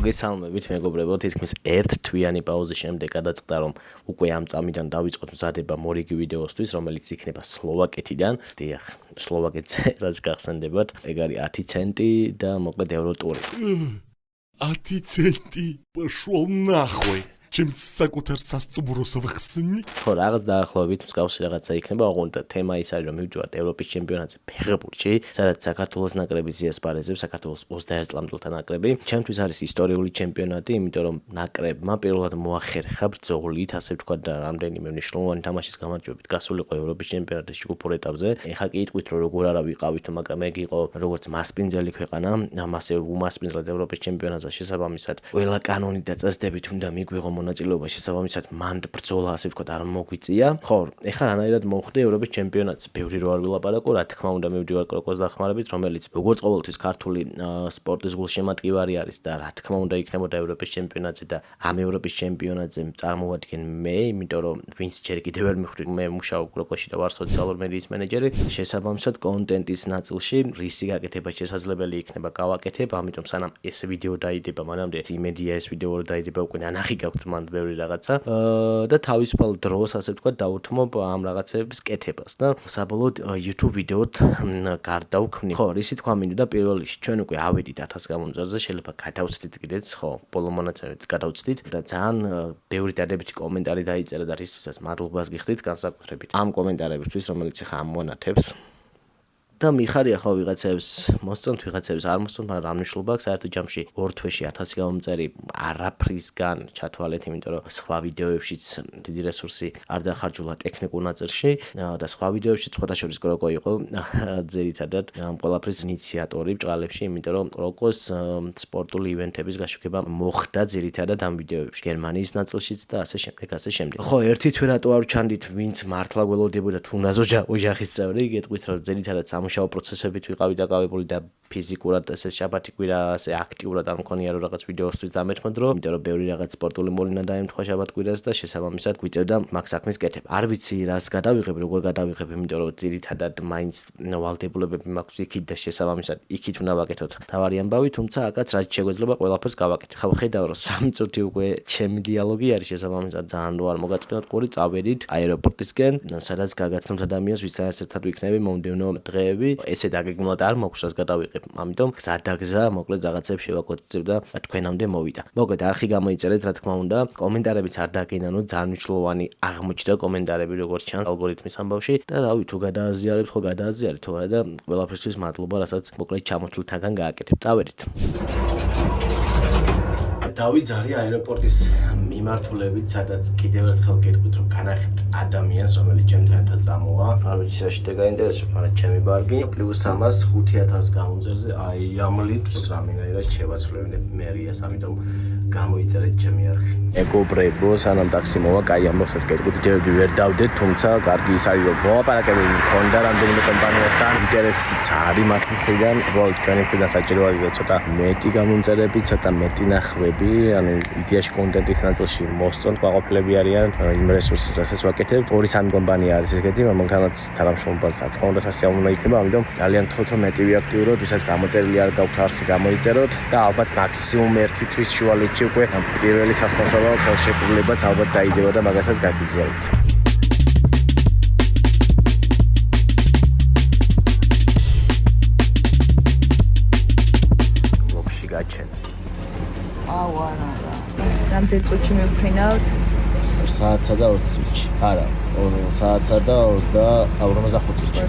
მოგესალმებით მეგობრებო, თითქმის ერთ თვიანი პაუზის შემდეგ გადაწყდა რომ უკვე ამ წამიდან დავიწყოთ მზადება მორიგი ვიდეოსთვის, რომელიც იქნება სლოვაკეთიდან. დიახ, სლოვაკეთზე რაც გახსენდებათ, ეგ არის 10 центи და მოკლედ ევროტური. 10 центи, пошел нахуй. Чем საკუთარ სასტუმროს ვხსნი? ხო, რაღაც დაახლოებით მსგავსი რაღაცა იქნება, ოღონდ თემა ის არის რომ მივდივართ ევროპის ჩემპიონატზე ფეხბურთში, სადაც საქართველოს ნაკრები ზიასპარეზებს, საქართველოს 21 წლამდელთა ნაკრები. ჩემთვის არის ისტორიული ჩემპიონატი, იმიტომ რომ ნაკრებმა პირველად მოახერხა ბრძოლით, ასე ვთქვათ, და რამდენიმე მნიშვნელოვანი თამაშის გამარჯვებით გასულიყო ევროპის ჩემპიონატის ჯგუფურ ეტაპზე. ეხლა კი იტყვით რომ როგორ არა ვიყავით, მაგრამ ეგ იყო როგორც მასპინძელი ქვეყანა, ამასე უმასპინძლად ევროპის ჩემპიონატზე შესაბამისად ყველა კანონი და წესდებით უნდა მიგვიღო მონაწილეობა შესაბამისად მან ბრძოლა ასე ვთქვათ არ მოგვიწია. ხო, ეხლა რანაირად მოხდა ევროპის ჩემპიონატს, ბევრი რო არ ვილაპარაკო, რა თქმა უნდა მივდივარ კროკოს დახმარებით, რომელიც როგორც ყოველთვის ქართული სპორტის გულშემატკივარი არის და რა თქმა უნდა იქნებოდა ევროპის ჩემპიონატზე და ამ ევროპის ჩემპიონატზე წარმოვადგენ მე, იმიტომ რომ ვინც ჯერ კიდევ ვერ მივხვდი, მე მუშაობ კროკოში და ვარ სოციალურ მედიის მენეჯერი. შესაბამისად კონტენტის ნაწილში რისი გაკეთება შესაძლებელი იქნება გავაკეთებ, ამიტომ სანამ ეს ვიდეო დაიდება, მანამდე იმედია ეს ვიდეო რო დაიდება უკვე ნანახი გაქვთ მანდ ბევრი რაღაცა და თავისუფალ დროს ასე ვთქვათ დავუთმობ ამ რაღაცების კეთებას და საბოლოოდ YouTube ვიდეოთ გარდავქმნი. ხო, ისი თქვა მინდოდა პირველ რიგში ჩვენ უკვე ავედით 1000 გამომწერზე, შეიძლება გადავცდით კიდეც, ხო, ბოლო მონაცემებით გადავცდით და ძალიან ბევრი დადებითი კომენტარი დაიწერა და რისთვისაც მადლობას გიხდით განსაკუთრებით ამ კომენტარებისთვის, რომელიც ახლა ამონათებს. და მიხარია ხო ვიღაცებს მოსწონთ, ვიღაცებს არ მოსწონთ, მაგრამ რა მნიშვნელობა აქვს საერთოდ ჯამში ორ თვეში 1000 გამომწერი არაფრისგან ჩათვალეთ, იმიტომ რომ სხვა ვიდეოებშიც დიდი რესურსი არ დახარჯულა ტექნიკურ ნაწილში და სხვა ვიდეოებშიც სხვადასხვა კროკო იყო ძირითადად ამ ყველაფრის ინიციატორი ბჭყალებში, იმიტომ რომ კროკოს სპორტული ივენთების გაშუქება მოხდა ძირითადად ამ ვიდეოებში, გერმანიის ნაწილშიც და ასე შემდეგ, ასე შემდეგ. ხო, ერთი თვე რატო არ ვჩანდით, ვინც მართლა გველოდებოდა თუ ოჯახის წევრი, გეტყვით რომ ძირითადად სამუშაო პროცესებით ვიყავი დაკავებული და ფიზიკურად ესე შაბათი კვირა ასე აქტიურად არ მქონია რომ რაღაც ვიდეოსთვის დამეთმო დრო, იმიტომ რომ ბევრი რაღაც სპორტული მოლინა დაემთხვა შაბათ კვირას და შესაბამისად გვიწევდა მაგ საქმის კეთება. არ ვიცი რას გადავიღებ, როგორ გადავიღებ, იმიტომ რომ ძირითადად მაინც ვალდებულებები მაქვს იქით და შესაბამისად იქით უნდა ვაკეთოთ თავარი ამბავი, თუმცა აკაც რაც შეგვეძლება ყველაფერს გავაკეთე. ხო, ხედავ რომ 3 წუთი უკვე ჩემი დიალოგი არის შესაბამისად ძალიან რო არ მოგაწყინოთ ყური, წავედით აეროპორტისკენ, სადაც გაგაცნობთ ადამიანს, ვისაც ერთად ვიქნები მომდევნო დღეები, ესე დაგეგმოთ არ მაქვს რას გადავიღებ. ამიტომ გზადაგზა მოკლედ რაღაცებს შევაკოცებ და თქვენამდე მოვიდა. მოკლედ არხი გამოიწერეთ, რა თქმა უნდა, კომენტარებიც არ დაგენანოთ, ძალიან მნიშვნელოვანი აღმოჩნდა კომენტარები როგორც ჩანს ალგორითმის ამბავში და რავი თუ გადააზიარებთ, ხო გადააზიარეთ, თორე და ყველაფერთვის მადლობა, რასაც მოკლედ ჩამოთვლითაგან გააკეთებ. წავედით. დავიძარი აეროპორტის მიმართულებით, სადაც კიდევ ერთხელ გეტყვით რომ განახებთ ადამიანს, რომელიც ჩემთანაც წამოვა. არ ვიცი რა შეიძლება გაინტერესებს, მაგრამ ჩემი ბარგი პლუს ამას 5000 გამომწერზე აი ამლიფს რამენაირად შევაცვლებინებ მერიას, ამიტომ გამოიწერეთ ჩემი არხი. მეგობრებო, სანამ ტაქსი მოვა, კაი ამბავსაც გეტყვით, ჯერები ვერ დავდეთ, თუმცა კარგი ის არის რომ მოვაპარაკები მქონდა რამდენიმე კომპანიასთან, ინტერესიც არის მათ მხრიდან, უბრალოდ ჩვენი მხრიდან საჭირო არის რომ ცოტა მეტი გამომწერები, ცოტა მეტი ნახვები, ანუ იდეაში კონტენტის ნაწილში მოსწონთ ყვაყოფილები არიან იმ რესურსის, რასაც ვაკეთებ. 2-3 კომპანია არის ესეთი, რომელთანაც თანამშრომლობას რა თქმა უნდა სასიამოვნო იქნება, ამიტომ ძალიან გთხოვთ რომ მეტი ვიაქტიუროთ, ვისაც გამოწერილი არ გაქვთ არხი გამოიწეროთ და ალბათ მაქსიმუმ 1 თვის შუალედში უკვე პირველი სასპონსორო ხელშეკრულებაც ალბათ დაიდება და მაგასაც გაგიზიარებთ. ლოქში გაჩენ. არა. რამდენი წუთში მივფრინავთ? საათსა და 20 წუთში. არა, 2 საათსა და 45 წუთში.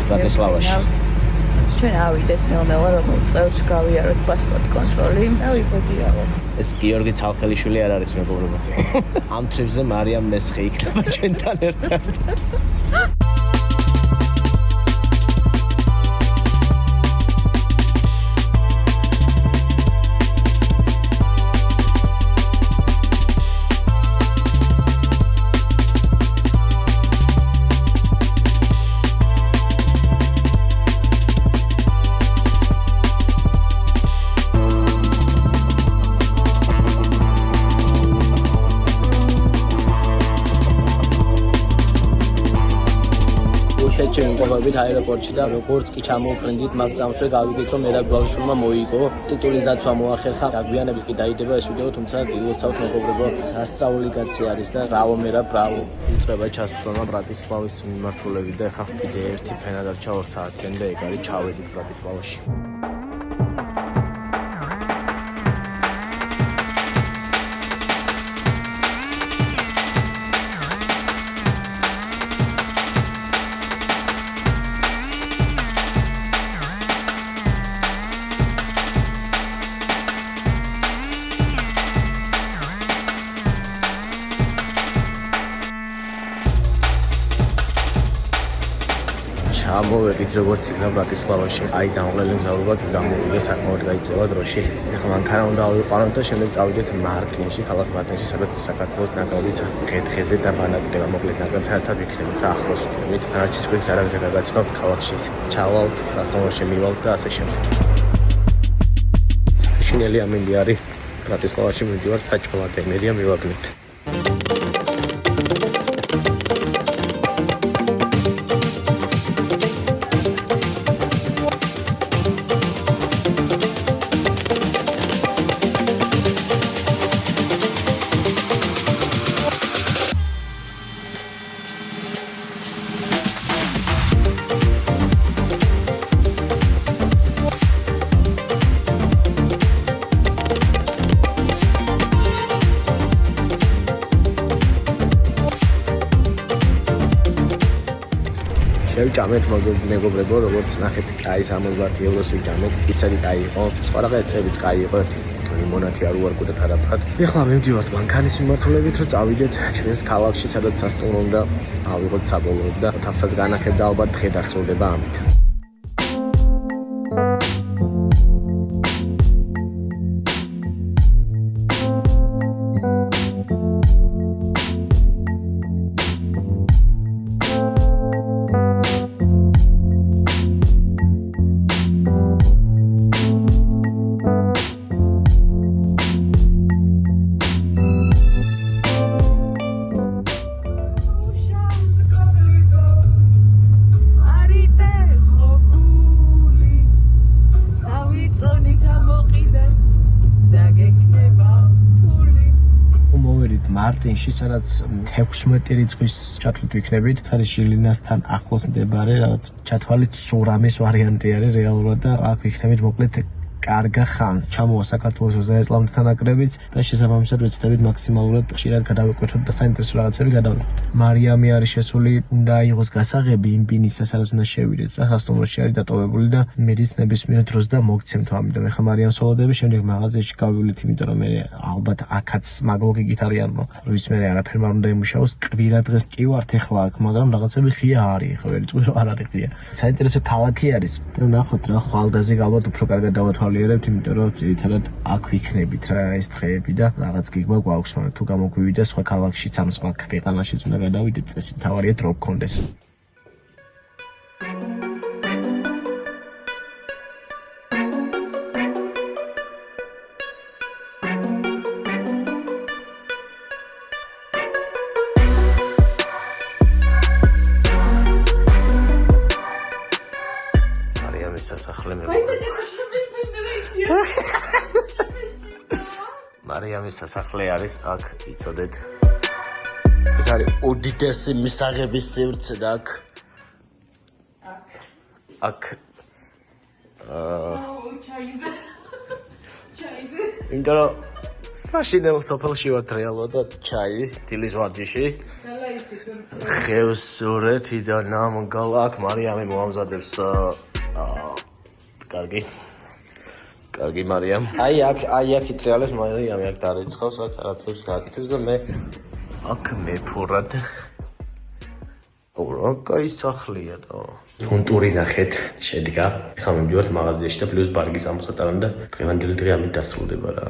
ბრატისლავაში. ჩვენ ავიდეთ ნელ-ნელა, რომელიც წევთ გავიაროთ პასპორტ კონტროლი და ვიფიქირავთ. ეს გიორგი ცალხელიშვილი არ არის მეგობრებო. ამ ტრიპზე მარიამ მესხი იქნება ჩვენთან ერთად. უარყოფებით აეროპორტში და როგორც კი ჩამოვფრინდით მაგ წამსვე გავიგეთ რომ მერაბ ბავშვმა მოიგო ტიტულის დაცვა მოახერხა დაგვიანებით კი დაიდება ეს ვიდეო თუმცა გილოცავთ მეგობრებო სასწაული კაცი არის და ბრავო მერაბ ბრავო იწყება ჩასწონა ბრატისლავის მიმართულებით და ეხლა კიდე ერთი ფენა დარჩა 2 საათიანი და ეგ არის ჩავედით ბრატისლავაში ჩამოვედით როგორც იქნა ბრატისლავაში. აი დამღლელი მგზავრობა კი გამოვიდა საკმაოდ გაიწევა დროში. ეხლა მანქანა უნდა ავიყვანოთ და შემდეგ წავიდეთ მარტინში, ქალაქ მარტინში, სადაც საქართველოს ნაკრებიც დღე-დღეზე დაბანაკდება. მოკლედ ნაკრებთან ერთად ვიქნებით რა ახლოს ვიქნებით. არჩის გვერდს არაგზე გადაგაცნობ ქალაქში. ჩავალთ, სასტუმროში მივალთ და ასე შემდეგ. შინელი ამინდი არის ბრატისლავაში მივდივართ საჭმელად ენერგია მივაგნებთ. ვიჭამეთ მეგობრებო, როგორც ნახეთ, კაი 70 ევროს ვიჭამეთ. პიცარი კაი იყო, სხვა რაღაცებიც კაი იყო. ლიმონადი არ უარკვდათ არაფრად. ეხლა მივდივართ მანქანის მიმართულებით, რომ წავიდეთ ჩვენს ქალაქში, სადაც სასტუმრო უნდა ავიღოთ საბოლოოდ და თავსაც განახებ და ალბათ დღე დასრულდება ამით. მარტინში, სადაც 16 რიცხვის ჩათვლით ვიქნებით. ეს არის ჟილინასთან ახლოს მდებარე, რაღაც ჩათვალით სურამის ვარიანტი არის რეალურად და აქ ვიქნებით მოკლედ კარგა ხანს. ჩამოვა საქართველოს 21 წლამდე ნაკრებიც და შესაბამისად ვეცდებით მაქსიმალურად ხშირად გადავიკვეთოთ და საინტერესო რაღაცები გადავიღოთ. მარიამი არის შესული, უნდა აიღოს გასაღები იმ ბინისა, სადაც უნდა შევიდეთ რა, სასტუმროში არის დატოვებული და მედით ნებისმიერ დროს და მოგცემთ ამიტომ. ეხლა მარიამს ველოდები, შემდეგ მაღაზიაში გავივლით, იმიტომ რომ მე ალბათ აქაც მაგლოგიკით არიან, რომ ვის მე არაფერმა უნდა იმუშაოს. კვირა დღეს კი ვართ ეხლა აქ, მაგრამ რაღაცები ღია არის, ხო ვერ იწვი რომ არ არის ღია. საინტერესო ქალაქი არის. ნახოთ რა, ხვალდაზე ალბათ უფრო კარგად დავათვალიერებთ, იმიტომ რომ ძირითადად აქ ვიქნებით რა ეს დღეები და რაღაც გიგმა გვაქვს, მაგრამ თუ გამოგვივიდა სხვა ქალაქშიც ამ სხვა ქვეყანაშიც უნდა გადავიდეთ, წესი მთავარია დრო გქონდეს. მარიამის სასახლე მარიამის სასახლე არის აქ, იცოდეთ. ეს არის უდიდესი მისაღების სივრცე და აქ იმიტომ რომ საშინელ სოფელში ვართ რეალურად და ჩაი დილის ვარჯიში ხევსურეთიდან ნამგალა აქ მარიამი მოამზადებს კარგი მარიამ. აი აქ იტრიალებს მარიამი აქ დარიცხავს, აქ რაღაცებს გააკეთებს და მე აქ მეფურად. რა კაი სახლია და თუნტური ნახეთ შედგა. ეხლა მივდივართ მაღაზიაში და პლუს ბარგის ამოსატარან და დღევანდელი დღე ამით დასრულდება რა.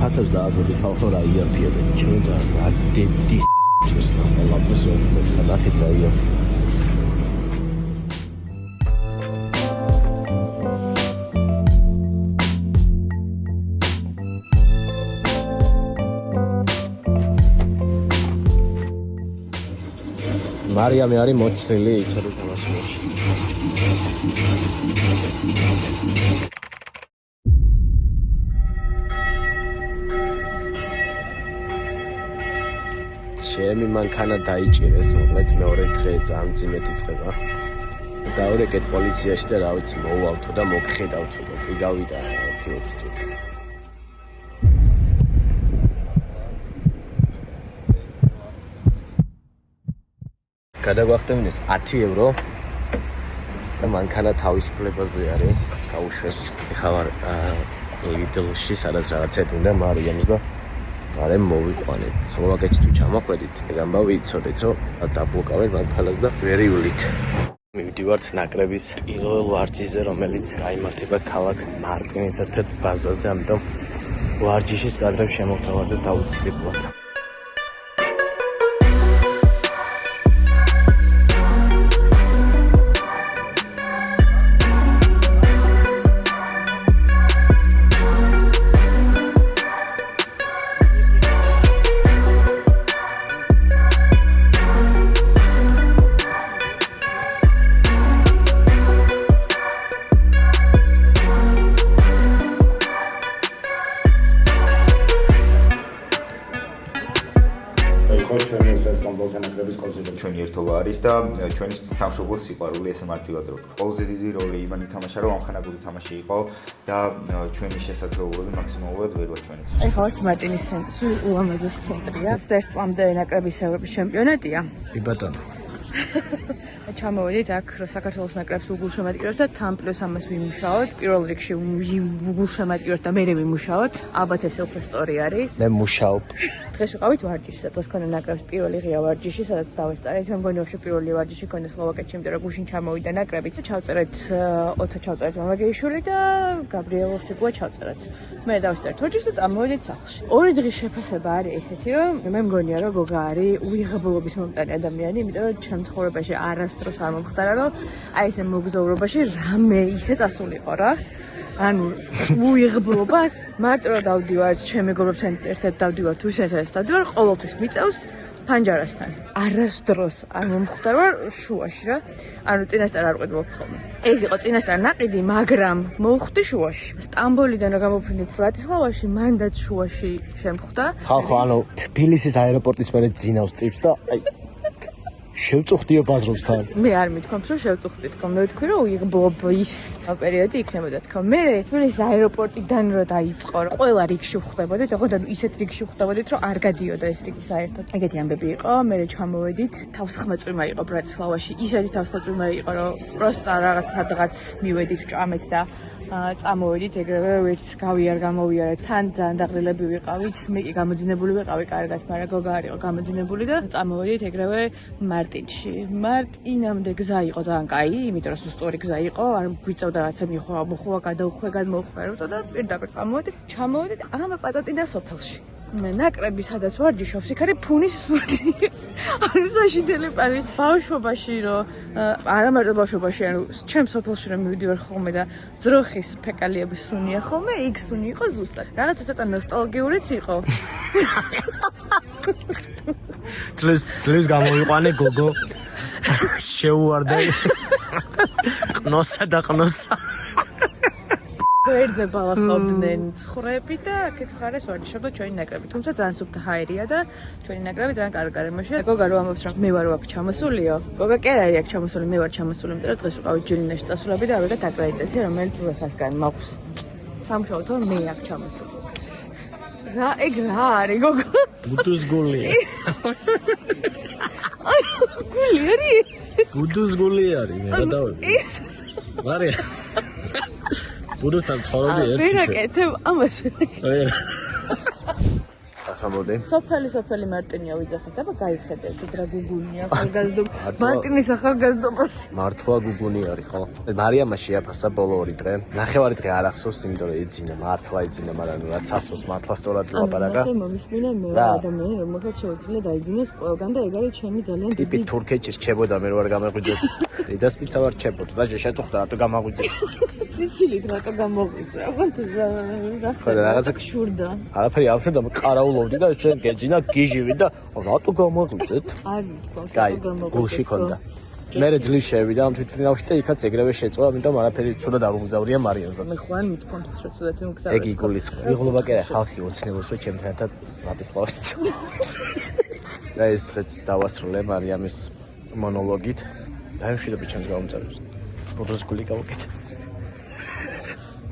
ასებს დააგვდი ხალხო რა იაფია და ჩვენ და რა დედის Cheers. Lopes ვეთქვა ნახეთ რაია. მარიამი არის მოცლილი იცოდი თამაშში. ჩემი მანქანა დაიჭირეს, მოკლედ მეორე დღე ძალიან ძიმეთი წყება. დავირეკეთ პოლიციაში და რა ვიცი, მოვალთო და მოგხედავთ, კი გავიდა 10-20 წუთი. გადაგვახტევნეს 10 ევრო და მანქანა თავისუფლებაზე არის, გაუშვეს. ეხლა ვარ ლიდლში, სადაც რაღაცა უნდა მარიამს და გარემ მოვიყვანეთ. სლოვაკეთში თუ ჩამოყვედით, ეგამბა ვიცოდეთ, რომ დაბლოკავენ მანქანას და ვერიულით. მივდივართ ნაკრების პირველ ვარჯიშზე, რომელიც აიმართება ქალაქ მარტინის ერთ-ერთ ბაზაზე, ამიტომ ვარჯიშის კადრებს შემოგთავაზებთ აუცილებლად. ჩვენი ერთობა არის და ჩვენი სამშობლოს სიყვარული ესე მარტივად რო ვთქვა. ყველაზე დიდი როლი იმან ითამაშა, რომ ამხანაგური თამაში იყო და ჩვენი შესაძლებლობები მაქსიმალურად ვერ ვაჩვენეთ. ეხლა ვარ მარტინის ცენტრში, ულამაზესი ცენტრია. ერთ წლამდე ნაკრების ევროპის ჩემპიონატია. კი ბატონო. ჩამოვედით აქ საქართველოს ნაკრებს უგულშემატკივრებს და თან პლუს ამას ვიმუშაოთ. პირველ რიგში უგულშემატკივრებს და მერე ვიმუშაოთ. ალბათ ესე უფრო სწორი არის. მე მუშაობ. დღეს ვიყავით ვარჯიშში, სადაც ქონდა ნაკრებს პირველი ღია ვარჯიში, სადაც დავესწარეთ. მე მგონი ვაფშე პირველი ვარჯიში ქონდა სლოვაკეთში, იმიტომ რომ გუშინ ჩამოვიდა ნაკრებიც. ჩავწერეთ 20 ჩავწერეთ მამაგეიშვილი და გაბრიელოვ სიკუა ჩავწერეთ. მე დავესწარეთ ვარჯიშს და წამოვედით სახლში. ორი დღის შეფასება არის ესეთი, რომ მე მგონია რომ გოგა არის უიღებლობის მომტანი ადამიანი, იმიტომ რომ ჩემ ცხოვრებაში არასდროს არ მომხდარა, რომ აი ესე მოგზაურობაში რამე ისე წასულიყო რა. ანუ უიღებლობა მარტო რომ დავდივარ ჩემ მეგობრებთან ერთად დავდივარ თუ ისეთ დავდივარ ყოველთვის მიწევს ფანჯარასთან არასდროს არ მომხდარა შუაში რა ანუ წინასწარ არ ყვედվობ ხოლმე ეს იყო წინასწარ ნაყიდი მაგრამ მოვხვდი შუაში სტამბოლიდან რა გამოფრინდით ბრატისლავაში მანდაც შუაში შემხვდა ხალხო ანუ თბილისის აეროპორტის მერე ძინავს ტიპს და აი შევწუხდიო ბაზრობსთან. მე არ მithქვამს რომ შევწუხდი თქო მე ვთქვი რომ უიღბლობის პერიოდი იქნებოდა თქო მე თბილისის აეროპორტიდან რო დაიწყო რომ ყველა რიგში ვხვდებოდით ოღონდ ანუ ისეთ რიგში ვხვდებოდით რომ არ გადიოდა ეს რიგი საერთოდ ეგეთი ამბები იყო მე ჩამოვედით თავსხმაწვიმა იყო ბრატისლავაში ისეთი თავსხმაწვიმა იყო რომ პროსტა რაღაცადღაც მივედით ჭამეთ და წამოვედით ეგრევე ვერც გავიარ გამოვიარეთ თან ძალიან დაღლილები ვიყავით მე კი გამოძინებული ვიყავი კარგად მაგრამ გოგა არ იყო გამოძინებული და წამოვედით ეგრევე მარტინში მარტინამდე გზა იყო ძალიან კაი იმიტომ რომ სწორი გზა იყო არ გვიწევდა რაღაცა მოხვა გადაუხვე გადმოხვერო და პირდაპირ ჩამოვედით ამა პაწაწინა სოფელში ნაკრები სადაც ვარჯიშობს იქ არის ფუნის სული ანუ საშინელი პარი ბავშვობაში რომ არა მარტო ბავშვობაში ანუ ჩემ სოფელში რომ მივიდივარ ხოლმე და ძროხის ფეკალიების სუნია ხოლმე იქ სუნი იყო ზუსტად რაღაცა ცოტა ნოსტალგიურიც იყო წლებს გამოვიყვანე გოგო შეუვარდა ყნოსა და ყნოსა გვერდზე ბალახობდნენ ცხვრები და აქეთ ხარეს ვარჯიშობდა ჩვენი ნაკრები. თუმცა ძალიან სუფთა ჰაერია და ჩვენი ნაკრები ძალიან კარგი გარემოშია. გოგა რო ამბობს რომ მე ვარ აქ ჩამოსულიო. გოგა კი არ არის აქ ჩამოსული, მე ვარ ჩამოსული, იმიტომ რომ დღეს ვიყავით ჯილინაში წასულები და ავიღეთ აკრედიტაცია, რომელიც უეფას-გან მაქვს. სამშობლოდ რომ მე აქ ჩამოსული. რა ეგ რა არის გოგა? ბუდუს გული. აი გული არის? ბუდუს გული არის, მე გადავები. მარია ბუდუსთან ცხოვრობდი ერთი. ვერაკეთებ ამას. სამოდი. სოფელი მარტინია ვიძახეთ, აბა გაიხედეთ, ეს რა გუგუნია ახალგაზრდობა. მარტინის ახალგაზრდობას. მართლა გუგუნი არის ხო? მარიამა შეაფასა ბოლო 2 დღე. ნახევარი დღე არ ახსოვს, იმიტომ რომ ეძინა, მართლა ეძინა, მაგრამ რაც ახსოვს მართლა სწორად ლაპარაკა. ანუ მომისმინე მე ვარ ადამიანი, რომელსაც შეუძლია დაიძინოს ყველგან და ეგ არის ჩემი ძალიან ტიპი თურქეთში რჩებოდა, მე ვარ გამეღვიძებ. დედასპიცა ვარ რჩებოდა და შეწუხდა რატო გამაღვიძებ. სიცილით რატო გამოღვიძე? აღარ რა ხოდა რაღაცა შურდა. არაფერი არ შურდა, ყარაულობდი და შენ გეძინა გიჟივი და რატო გამაღვიძებ? არ თქოს კაი, გულში ქონდა. მე ძლის შევიდა ამ თვითმფრინავში და იქაც ეგრევე შეწვა, ამიტომ არაფერი ცუდად არ უმგზავრია მარიამზე. მე ხوان მithქვამს რომ ცუდად იმგზავრი. ეგ იგულისხმება. ვიღულობა კი არა, ხალხი ოცნებობს რომ ჩემთან ერთად ვატისლავს. და ეს დღეც დავასრულე მარიამის მონოლოგით. დაიმშვიდობი ჩემს გამომწერებს. ფოტოს გული გავუკეთე.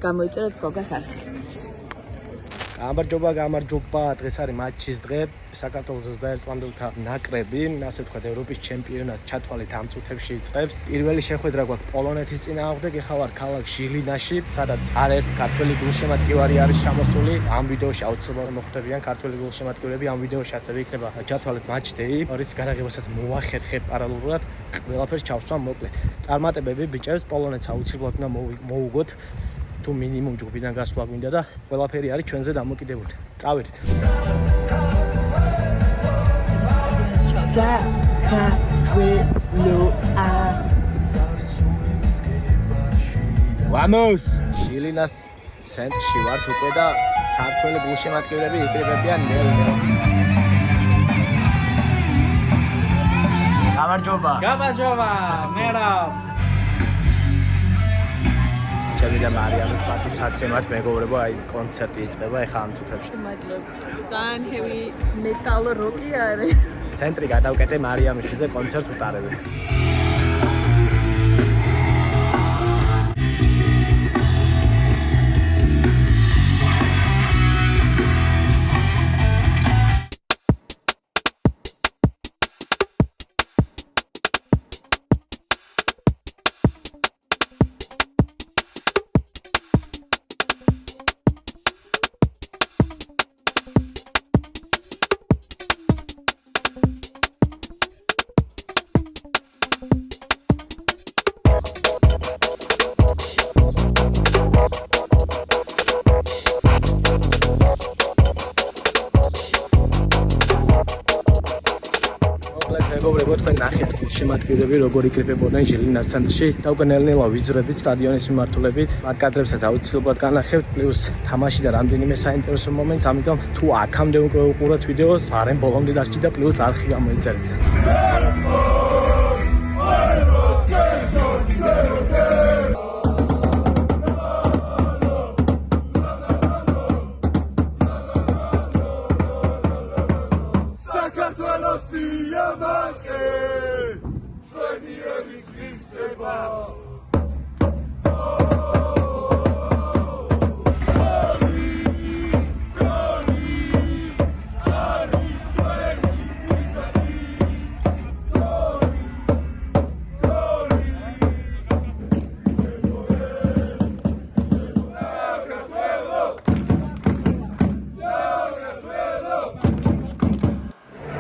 გამოიწერეთ გოგას არხი. გამარჯობა, დღეს არის მატჩის დღე. საქართველოს 21 წლამდელთა ნაკრები, ასე ვთქვათ, ევროპის ჩემპიონატს ჩათვალით ამ წუთებში იწყებს. პირველი შეხვედრა გვაქვს პოლონეთის წინააღმდეგ, ეხლა ვარ ქალაქ ჟილინაში, სადაც არაერთი ქართველი გულშემატკივარი არის ჩამოსული. ამ ვიდეოში აუცილებლად მოხვდებიან ქართველი გულშემატკივრები. ამ ვიდეოში ასევე იქნება ჩათვალეთ матч-დეი, რის გადაღებასაც მოვახერხებ პარალელურად. ყველაფერს ჩავსვამ მოკლედ. წარმატებები ბიჭებს, პოლონეთს აუცილებლად უნდა მოუგოთ. თუ მინიმუმ ჯგუფიდან გასვლა გვინდა და ყველაფერი არის ჩვენზე დამოკიდებული. წავედით. Vamos! ჟილინას ცენტრში ვართ უკვე და ქართველი გულშემატკივრები იკრიბებიან 0-0. გამარჯობა, მერა. ჩემი და მარიამის პატივსაცემად მეგობრებო, აი კონცერტი იწყება ეხლა ამ წუთებში. მადლობა. ძალიან heavy metal rock-ი არის. ცენტრი გადავკეთე მარიამისზე კონცერტს უტარებენ. მეგობრებო, თქვენ ნახეთ გულშემატკივრები როგორ იკრიბებოდნენ ჟილინას ცენტრში და უკვე ნელ-ნელა ვიძრებით სტადიონის მიმართულებით. მათ კადრებსაც აუცილებლად განახებთ, პლუს თამაში და რამდენიმე საინტერესო მომენტს, ამიტომ თუ აქამდე უკვე უყურებთ ვიდეოს, არენ ბოლომდე დასჭით და პლუს არხი გამოიწერეთ.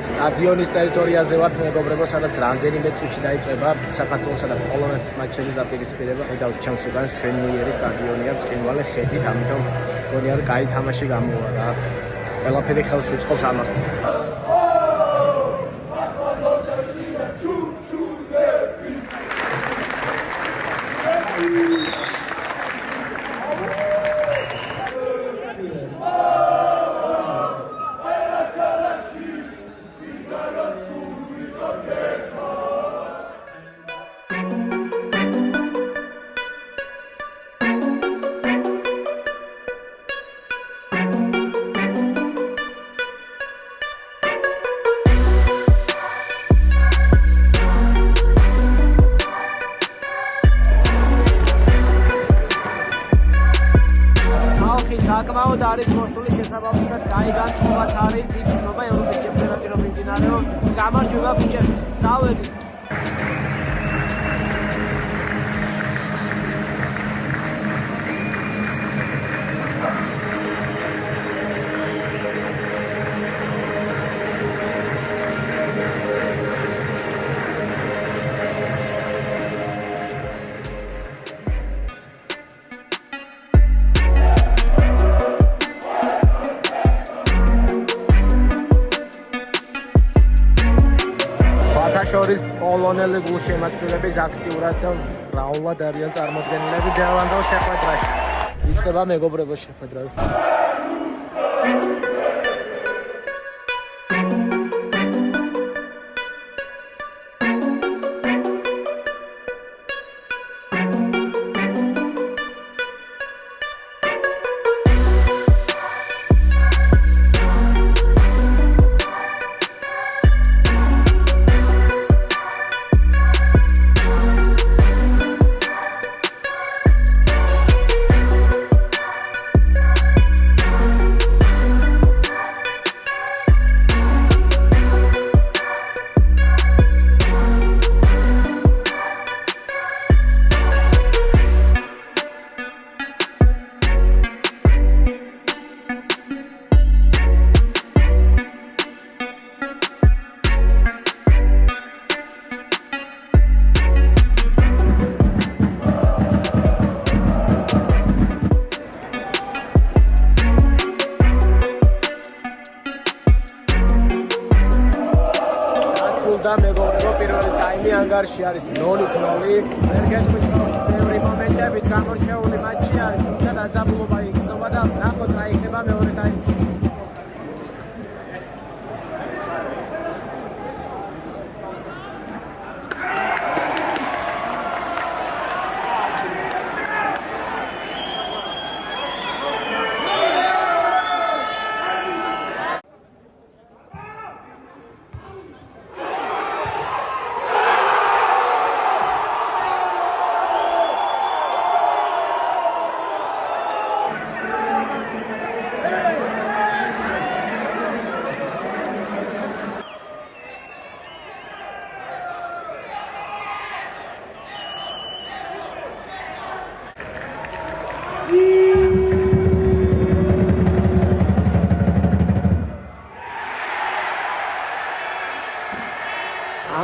სტადიონის ტერიტორიაზე ვართ მეგობრებო, სადაც რამდენიმე წუთში დაიწყება საქართველოსა და პოლონეთის მატჩების დაპირისპირება. ხედავთ ჩემს უკან შვენიერი სტადიონია, ბრწყინვალე ხედით, ამიტომ მგონი არ კაი თამაში გამოვა რა. ყველაფერი ხელს უწყობს ამას. საკმაოდ არის მოსული შესაბამისად კაი განწყობაც არის იგრძნობა ევროპის ჩემპიონატი რომ მიმდინარეობს. გამარჯობა ბიჭებს, წავედით. შორის პოლონელი გულშემატკივრები აქტიურად და მრავლად არიან წარმოდგენილები დევანდელ შეხვედრაში. იწყება მეგობრებო შეხვედრა. და მეგობრებო პირველი ტაიმი ანგარში არის 0-0. ვერ გეტყვით რომ ბევრი მომენტებით გამორჩეული მატჩი არის, თუმცა დაძაბულობა იგრძნობა და ნახოთ რა იქნება მეორე ტაიმში.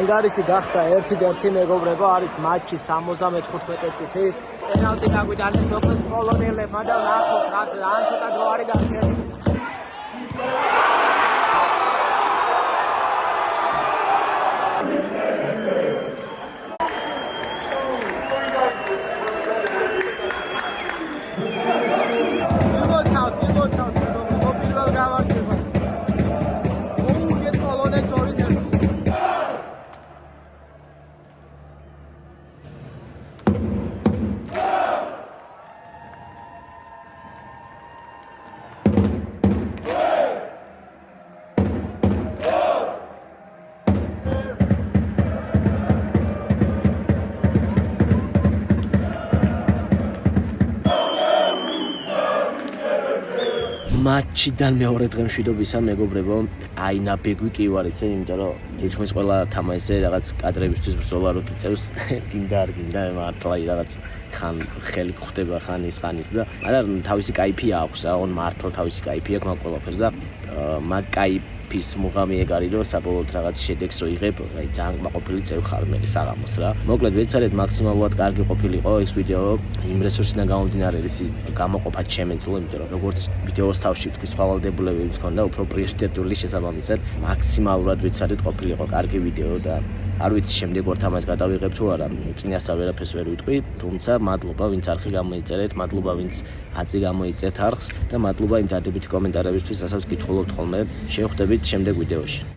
ანგარიში გახდა 1-1 მეგობრებო, არის მატჩი 75 წუთი. პენალტი გაგვიტანეს მოკლედ პოლონელებმა და ნახოთ რა ცოტა დრო არის დარჩენილი. მოგოცავთ მეგობრებო პირველ გავარკვევას. მოუგეთ პოლონეთს 2-1. მატჩიდან მეორე დღე მშვიდობისა მეგობრებო, აინა ბეგვი კი ვარ ისე, იმიტომ რომ თითქმის ყველა თამაშზე რაღაც კადრებისთვის ბრძოლა რო გიწევს, გინდა არ გინდა მართლა რაღაც ხან ხელი გვხდება ხან ის და მაგრამ თავისი кайფი აქვს, რა, მართლა თავისი кайფი აქვს მაგ ყველაფერს და მაგ кайფის მუღამი ეგ არის რომ საბოლოოდ რაღაც შედეგს რო იღებ, აი ძალიან კმაყოფილი წევ ხარ მე საღამოს რა. მოკლედ ვეცადეთ მაქსიმალურად კარგი ყოფილიყო ეს ვიდეო, იმ რესურსიდან გამომდინარე ისი გამოყოფა შემეძლო, იმიტომ რომ როგორც ვიდეოს თავში თქვი სხვა ვალდებულებებიც ქონდა, უფრო პრიორიტეტული შესაბამისად მაქსიმალურად ვეცადეთ ყოფილიყო კარგი ვიდეო და არ ვიცი შემდეგ ორ თამაშს გადავიღებ თუ არა, წინასწარ ვერაფერს ვერ ვიტყვი, თუმცა მადლობა ვინც არხი გამოიწერეთ, მადლობა ვინც აწი გამოიწერთ არხს და მადლობა იმ დადებითი კომენტარებისთვის, რასაც გითხულობთ ხოლმე. შევხვდებით შემდეგ ვიდეოში.